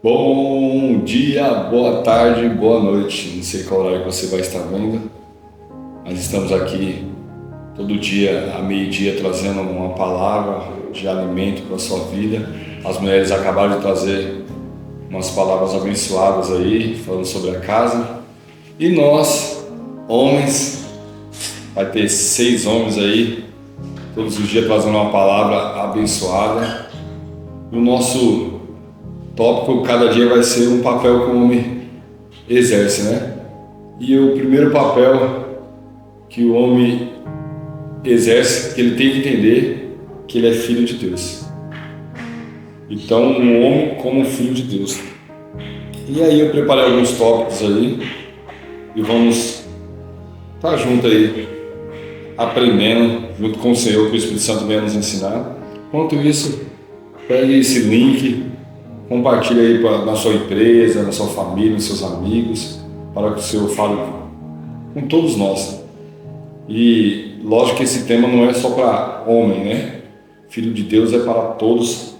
Bom dia, boa tarde, boa noite. Não sei qual horário você vai estar vendo, mas estamos aqui todo dia, à meio-dia, trazendo uma palavra de alimento para a sua vida. As mulheres acabaram de trazer umas palavras abençoadas aí, falando sobre a casa. E nós, homens, vai ter 6 homens aí, todos os dias trazendo uma palavra abençoada. E o nosso tópico cada dia vai ser um papel que o homem exerce, né? E o primeiro papel que o homem exerce, que ele tem que entender, que ele é filho de Deus. Então, um homem como filho de Deus. E aí eu preparei alguns tópicos aí e vamos estar junto aí, aprendendo, junto com o Senhor, que o Espírito Santo venha nos ensinar. Enquanto isso, pegue esse link, compartilhe aí na sua empresa, na sua família, nos seus amigos, para que o Senhor fale com todos nós. E lógico que esse tema não é só para homem, né? Filho de Deus é para todos.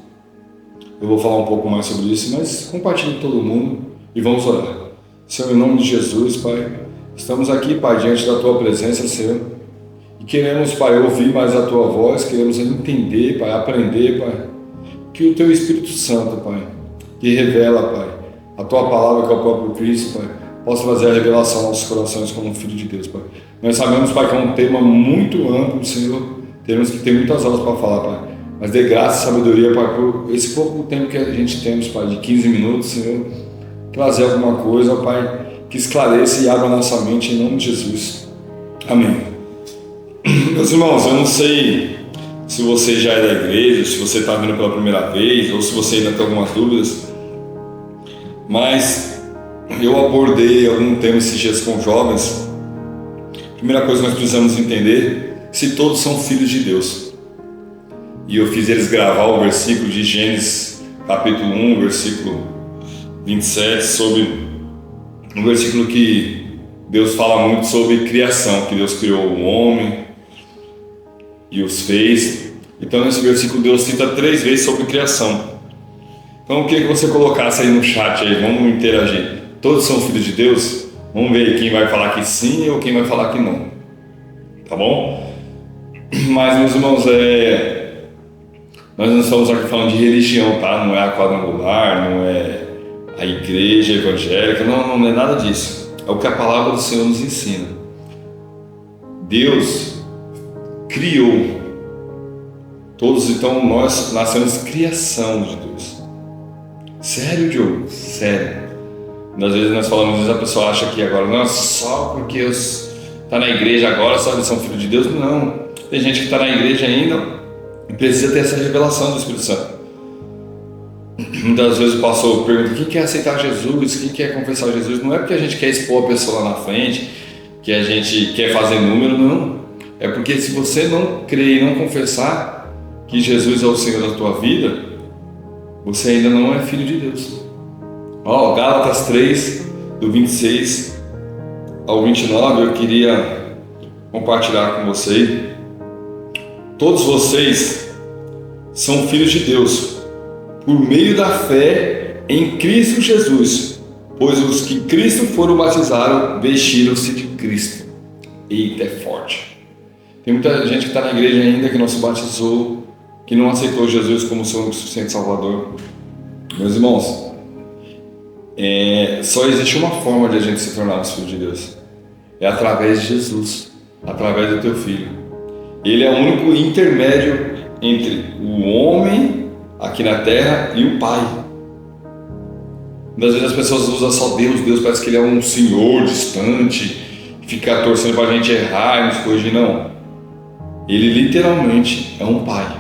Eu vou falar um pouco mais sobre isso, mas compartilhe com todo mundo e vamos orar. Senhor, em nome de Jesus, Pai, estamos aqui, Pai, diante da Tua presença, Senhor, e queremos, Pai, ouvir mais a Tua voz, queremos entender, Pai, aprender, Pai, que o Teu Espírito Santo, Pai, que revela, Pai, a Tua palavra, que é o próprio Cristo, Pai, possa trazer a revelação aos nossos corações como filho de Deus, Pai. Nós sabemos, Pai, que é um tema muito amplo, Senhor, temos que ter muitas aulas para falar, Pai, mas dê graça e sabedoria, Pai, por esse pouco tempo que a gente temos, Pai, de 15 minutos, Senhor, trazer alguma coisa, Pai, que esclareça e abra a nossa mente em nome de Jesus. Amém. Meus irmãos, eu não sei se você já é da igreja, se você está vindo pela primeira vez, ou se você ainda tem algumas dúvidas, mas eu abordei algum tema esses dias com jovens. Primeira coisa que nós precisamos entender, se todos são filhos de Deus. E eu fiz eles gravar o versículo de Gênesis, capítulo 1, versículo 27, sobre um versículo que Deus fala muito sobre criação, que Deus criou o homem e os fez. Então nesse versículo Deus cita 3 vezes sobre criação. Então eu queria que você colocasse aí no chat aí, vamos interagir. Todos são filhos de Deus? Vamos ver quem vai falar que sim ou quem vai falar que não. Tá bom? Mas, meus irmãos, nós não estamos aqui falando de religião, tá? Não é a quadrangular, não é a igreja evangélica, não é nada disso. É o que a palavra do Senhor nos ensina. Deus criou todos, então nós nascemos criação de Deus. Sério, Diogo? Sério. Às vezes nós falamos isso, a pessoa acha que agora, não, só porque está na igreja agora, só eles são filhos de Deus. Não. Tem gente que está na igreja ainda e precisa ter essa revelação do Espírito Santo. Muitas vezes o pastor pergunta, quem quer aceitar Jesus? Quem quer confessar Jesus? Não é porque a gente quer expor a pessoa lá na frente, que a gente quer fazer número, não. É porque se você não crer e não confessar que Jesus é o Senhor da tua vida, você ainda não é filho de Deus. Gálatas 3, do 26 ao 29, eu queria compartilhar com vocês. Todos vocês são filhos de Deus, por meio da fé em Cristo Jesus, pois os que Cristo foram batizaram, vestiram-se de Cristo. Eita, é forte. Tem muita gente que está na igreja ainda, que não se batizou, que não aceitou Jesus como seu único suficiente Salvador. Meus irmãos, só existe uma forma de a gente se tornar um filho de Deus. É através de Jesus, através do teu Filho. Ele é o único intermédio entre o homem aqui na terra e o Pai. Muitas vezes as pessoas usam só Deus. Deus parece que ele é um senhor distante, fica torcendo para a gente errar e nos corrigir. Não. Ele literalmente é um Pai.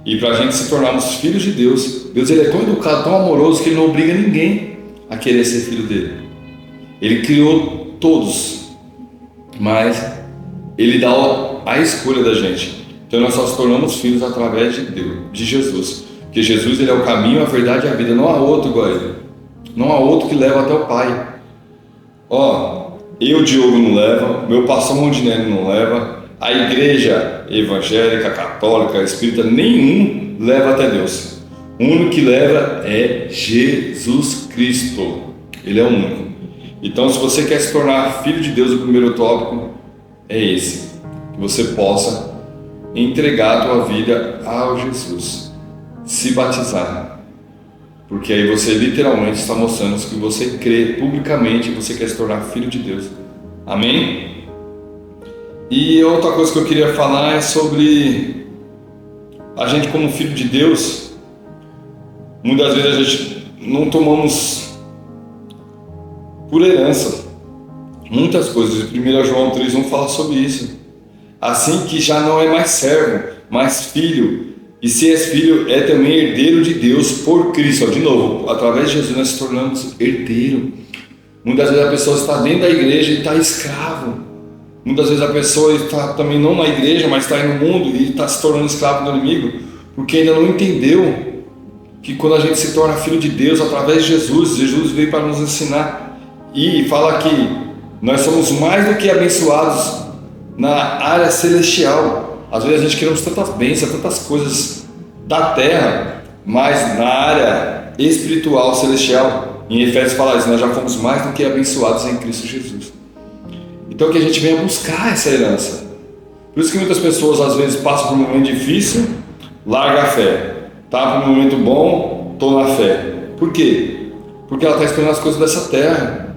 E para a gente se tornarmos filhos de Deus, Deus ele é tão educado, tão amoroso, que ele não obriga ninguém a querer ser filho dele. Ele criou todos, mas ele dá a escolha da gente. Então nós só se tornamos filhos através de Deus, de Jesus. Porque Jesus ele é o caminho, a verdade e a vida. Não há outro igual a ele. Não há outro que leva até o Pai. Eu, Diogo, não leva, meu pastor Rondinelli não leva, a igreja evangélica, católica, espírita, nenhum leva até Deus. O único que leva é Jesus Cristo. Ele é o único. Então, se você quer se tornar filho de Deus, o primeiro tópico é esse: que você possa entregar a tua vida ao Jesus, se batizar, porque aí você literalmente está mostrando que você crê publicamente, você quer se tornar filho de Deus. Amém? E outra coisa que eu queria falar é sobre a gente como filho de Deus. Muitas vezes a gente não tomamos por herança muitas coisas. 1 João 3,1 fala sobre isso. Assim que já não é mais servo, mas filho. E se és filho, é também herdeiro de Deus por Cristo. De novo, através de Jesus nós nos tornamos herdeiro. Muitas vezes a pessoa está dentro da igreja e está escravo. Muitas vezes a pessoa está também não na igreja, mas está aí no mundo e está se tornando escravo do inimigo, porque ainda não entendeu que quando a gente se torna filho de Deus através de Jesus, Jesus veio para nos ensinar e fala que nós somos mais do que abençoados na área celestial. Às vezes a gente queremos tantas bênçãos, tantas coisas da terra, mas na área espiritual, celestial, em Efésios fala isso: nós já fomos mais do que abençoados em Cristo Jesus. Então que a gente venha buscar essa herança. Por isso que muitas pessoas às vezes passam por um momento difícil, larga a fé. Tá por um momento bom, estou na fé. Por quê? Porque ela está esperando as coisas dessa terra.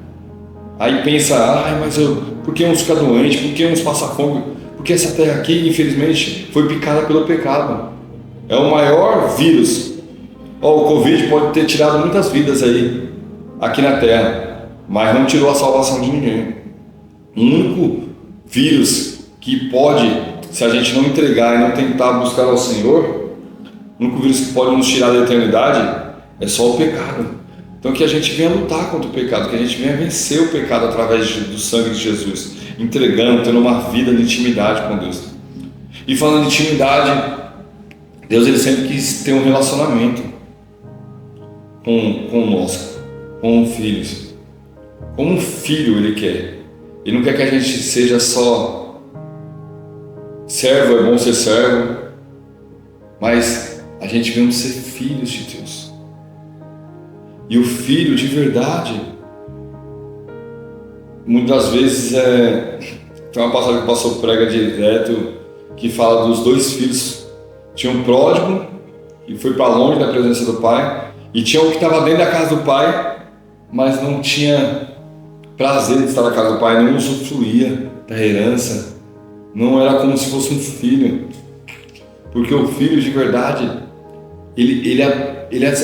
Aí pensa, mas por que uns ficam doentes? Por que uns passam fome? Porque essa terra aqui, infelizmente, foi picada pelo pecado. É o maior vírus. O Covid pode ter tirado muitas vidas aí, aqui na terra, mas não tirou a salvação de ninguém. O único vírus que pode, se a gente não entregar e não tentar buscar ao Senhor, o único vírus que pode nos tirar da eternidade é só o pecado. Então que a gente venha lutar contra o pecado, que a gente venha vencer o pecado através do sangue de Jesus, entregando, tendo uma vida de intimidade com Deus. E falando de intimidade, Deus ele sempre quis ter um relacionamento conosco, com filhos. Como um filho ele quer. Ele não quer que a gente seja só servo, é bom ser servo, mas a gente vem ser filhos de Deus. E o filho de verdade, muitas vezes tem uma passagem que o pastor prega direto, que fala dos dois filhos. Tinha um pródigo, que foi para longe da presença do pai, e tinha um que estava dentro da casa do pai, mas não tinha prazer de estar na casa do pai, não usufruía da herança, não era como se fosse um filho. Porque o filho de verdade, ele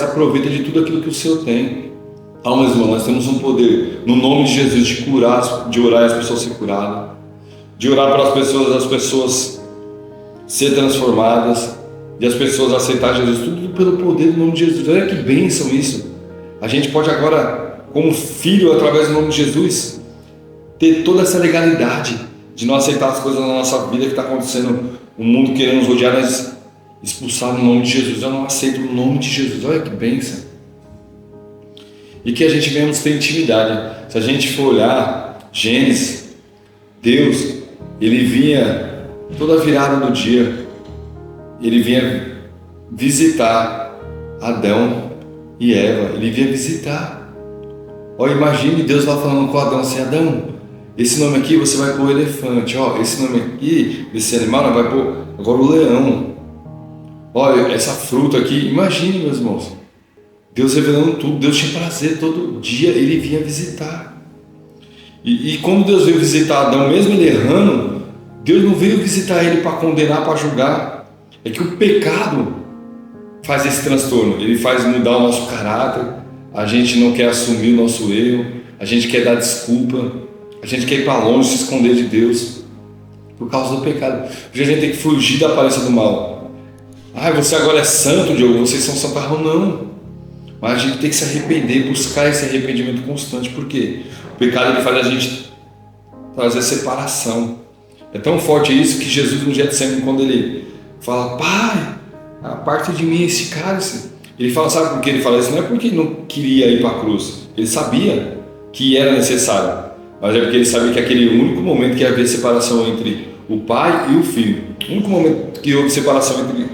aproveita de tudo aquilo que o seu tem. Meus irmãos, nós temos um poder, no nome de Jesus, de curar, de orar e as pessoas serem curadas, de orar para as pessoas serem transformadas, de as pessoas aceitar Jesus, tudo pelo poder do nome de Jesus. Olha que bênção isso. A gente pode agora, como filho, através do nome de Jesus, ter toda essa legalidade de não aceitar as coisas na nossa vida que está acontecendo, o mundo querendo nos odiar, mas expulsar no nome de Jesus. Eu não aceito no nome de Jesus. Olha que bênção. E que a gente venhamos ter intimidade. Se a gente for olhar Gênesis, Deus, ele vinha toda virada do dia, ele vinha visitar Adão e Eva. Ele vinha visitar. Imagine Deus lá falando com Adão assim: Adão, esse nome aqui você vai pôr elefante, esse nome aqui, desse animal vai pôr agora o leão. Olha, essa fruta aqui. Imagine, meus irmãos, Deus revelando tudo. Deus tinha prazer, todo dia ele vinha visitar. E quando Deus veio visitar Adão, mesmo ele errando, Deus não veio visitar ele para condenar, para julgar. É que o pecado faz esse transtorno, ele faz mudar o nosso caráter. A gente não quer assumir o nosso erro, a gente quer dar desculpa, a gente quer ir para longe, se esconder de Deus por causa do pecado. Porque a gente tem que fugir da aparência do mal. Você agora é santo, Diogo, vocês são santos. Não. Mas a gente tem que se arrepender, buscar esse arrependimento constante. Por quê? O pecado ele faz a gente trazer separação. É tão forte isso que Jesus no Getsemane, quando ele fala: Pai, aparte de mim esse cálice. Ele fala, sabe por que ele fala isso? Não é porque ele não queria ir para a cruz. Ele sabia que era necessário. Mas é porque ele sabia que aquele único momento que havia separação entre o pai e o filho, o único momento que houve separação entre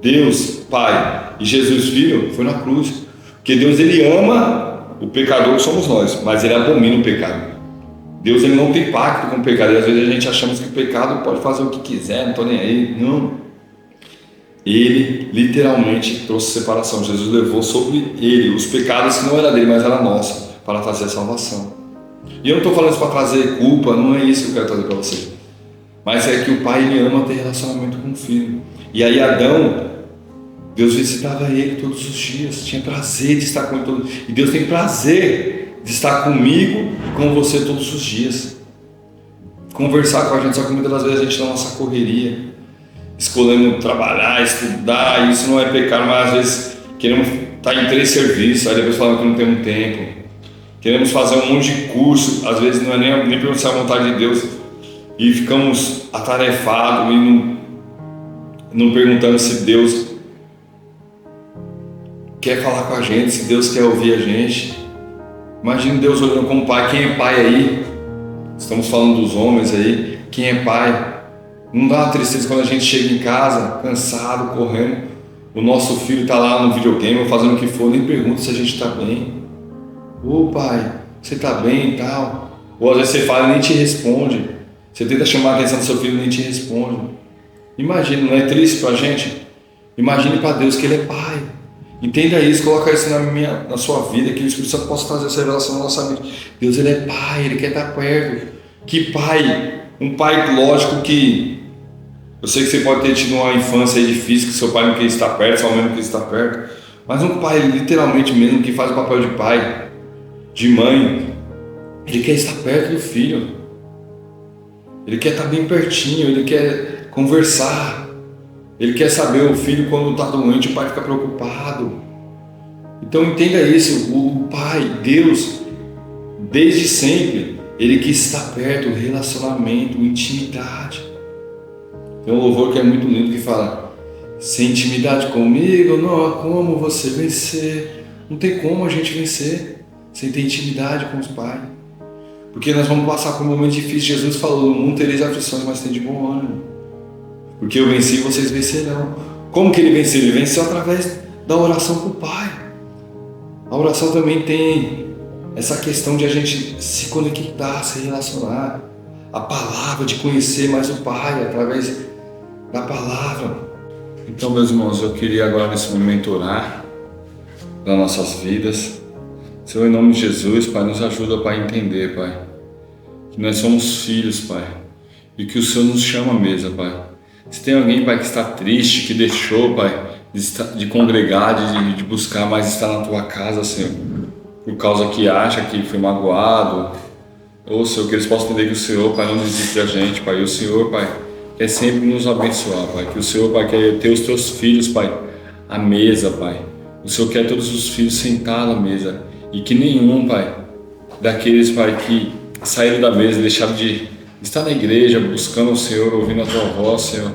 Deus Pai e Jesus Filho foi na cruz. Porque Deus, ele ama o pecador que somos nós, mas ele abomina o pecado. Deus, ele não tem pacto com o pecado. E às vezes a gente achamos que o pecado pode fazer o que quiser, não estou nem aí. Não. Ele literalmente trouxe separação. Jesus levou sobre ele os pecados que não eram dele, mas eram nossos, para trazer a salvação. E eu não estou falando isso para trazer culpa, não é isso que eu quero trazer para você. Mas é que o pai, ele ama ter relacionamento com o filho. E aí Adão, Deus visitava ele todos os dias, tinha prazer de estar com ele todos. E Deus tem prazer de estar comigo e com você todos os dias. Conversar com a gente, só que muitas das vezes a gente na nossa correria, escolhendo trabalhar, estudar, isso não é pecado, mas às vezes queremos estar em 3 serviços, aí depois falando que não temos tempo. Queremos fazer um monte de curso, às vezes não é nem pelo ser a vontade de Deus, e ficamos atarefados e não perguntamos se Deus quer falar com a gente, se Deus quer ouvir a gente. Imagine Deus olhando como pai. Quem é pai aí? Estamos falando dos homens aí. Quem é pai? Não dá uma tristeza quando a gente chega em casa, cansado, correndo, o nosso filho está lá no videogame ou fazendo o que for, nem pergunta se a gente está bem. Ô pai, você está bem e tal? Ou às vezes você fala e nem te responde. Você tenta chamar a atenção do seu filho e nem te responde. Imagina, não é triste para a gente? Imagine para Deus que Ele é pai. Entenda isso, coloca isso na sua vida, que o Espírito Santo possa trazer essa revelação na nossa mente. Deus, Ele é pai, Ele quer estar perto. Que pai? Um pai, lógico que eu sei que você pode ter tido uma infância difícil, que seu pai não quer estar perto, sua mãe não quer estar perto, mas um pai literalmente mesmo, que faz o papel de pai, de mãe, ele quer estar perto do filho, ele quer estar bem pertinho, ele quer conversar, ele quer saber o filho quando está doente, o pai fica preocupado. Então entenda isso, o pai, Deus, desde sempre, Ele quis estar perto, relacionamento, intimidade. Tem um louvor que é muito lindo que fala: sem intimidade comigo, não há como você vencer. Não tem como a gente vencer sem ter intimidade com os pais. Porque nós vamos passar por um momento difícil. Jesus falou: no mundo tereis aflições, mas tem de bom ânimo. Porque eu venci, vocês vencerão. Como que ele venceu? Ele venceu através da oração com o Pai. A oração também tem essa questão de a gente se conectar, se relacionar. A palavra, de conhecer mais o Pai através da palavra. Então, meus irmãos, eu queria agora nesse momento orar nas nossas vidas. Senhor, em nome de Jesus, Pai, nos ajuda, Pai, a entender, Pai, que nós somos filhos, Pai, e que o Senhor nos chama à mesa, Pai. Se tem alguém, Pai, que está triste, que deixou, Pai, de congregar, de buscar mais estar na Tua casa, Senhor, por causa que acha que foi magoado, ou, Senhor, que eles possam entender que o Senhor, Pai, não desiste da gente, Pai, e o Senhor, Pai, quer sempre nos abençoar, Pai, que o Senhor, Pai, quer ter os Teus filhos, Pai, à mesa, Pai. O Senhor quer todos os filhos sentados à mesa, e que nenhum, Pai, daqueles, Pai, que saíram da mesa, deixaram de estar na igreja, buscando o Senhor, ouvindo a Tua voz, Senhor,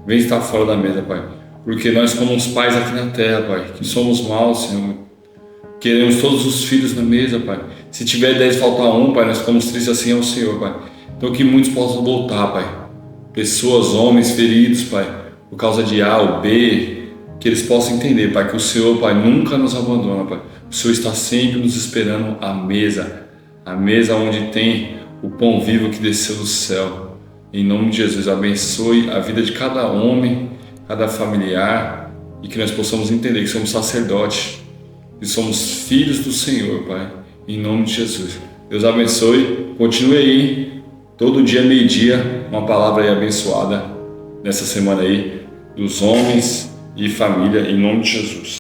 vem estar fora da mesa, Pai, porque nós, como os pais aqui na terra, Pai, que somos maus, Senhor, queremos todos os filhos na mesa, Pai. Se tiver 10 faltar um, Pai, nós ficamos tristes assim ao Senhor, Pai. Então que muitos possam voltar, Pai. Pessoas, homens feridos, Pai, por causa de A ou B, que eles possam entender, Pai, que o Senhor, Pai, nunca nos abandona, Pai. O Senhor está sempre nos esperando à mesa onde tem o pão vivo que desceu do céu. Em nome de Jesus, abençoe a vida de cada homem, cada familiar, e que nós possamos entender que somos sacerdotes, que somos filhos do Senhor, Pai, em nome de Jesus. Deus abençoe, continue aí, todo dia, meio-dia, uma palavra aí abençoada, nessa semana aí, dos homens e família, em nome de Jesus.